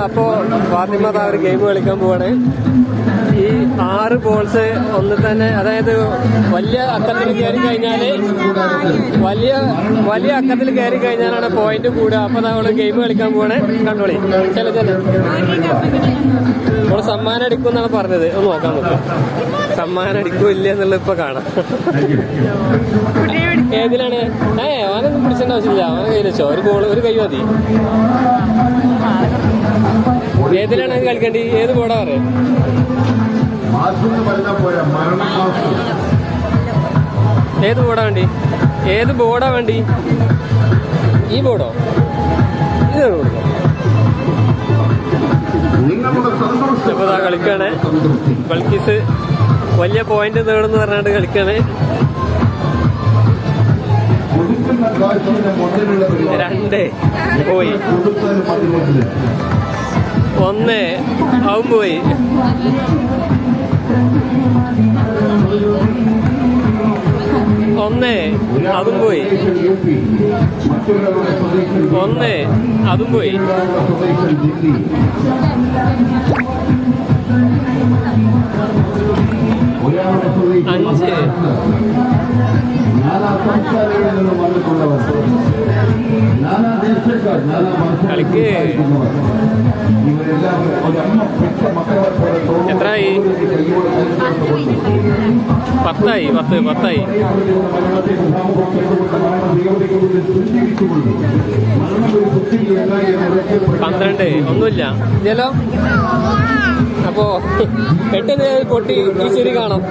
അപ്പോ ഫാത്തിമ ഒരു ഗെയിം കളിക്കാൻ പോവാണ്. ഈ 6 ബോൾസ് ഒന്ന് തന്നെ, അതായത് വലിയ അക്കത്തിൽ കയറി കഴിഞ്ഞാല് വലിയ അക്കത്തിൽ കയറി കഴിഞ്ഞാലാണ് പോയിന്റ് കൂടുക. അപ്പൊ അവള് ഗെയിം കളിക്കാൻ പോവാണ്. കണ്ടോളി. ചില നമ്മള് സമ്മാനം അടിക്കും എന്നാണ് പറഞ്ഞത്. ഒന്ന് നോക്കാൻ നോക്കാം, സമ്മാനം അടിക്കും ഇല്ല എന്നുള്ളത് ഇപ്പൊ കാണാം. ഏതിലാണ്? അവനൊന്നും പിടിച്ചേണ്ട ആവശ്യമില്ല, അവനെ കയ്യിൽ വെച്ചോ. ഒരു കൈ മതി. ഏതിലാണ് കളിക്കേണ്ടി? ഏത് ബോർഡാ പറയാം? ഏത് ബോർഡാ വേണ്ടി? ഏത് ബോർഡാ വേണ്ടി? ഈ ബോർഡോ? ഇത് ബോർഡോ? ഇപ്പൊ കളിക്കാണ് ബൾക്കീസ്. വലിയ പോയിന്റ് നേടുന്നു പറഞ്ഞാണ്ട് കളിക്കാണ്. 2 പോയി, 1 അവൻ പോയി. 1 അതും പോയി. 1 അതും പോയി. 5 കളിക്ക്. എത്രയായി? 10ആയി. 10 12 ഒന്നുമില്ല ഇല്ലല്ലോ. അപ്പോ പെട്ടെന്ന് പൊട്ടി ഈ ശരി കാണാം.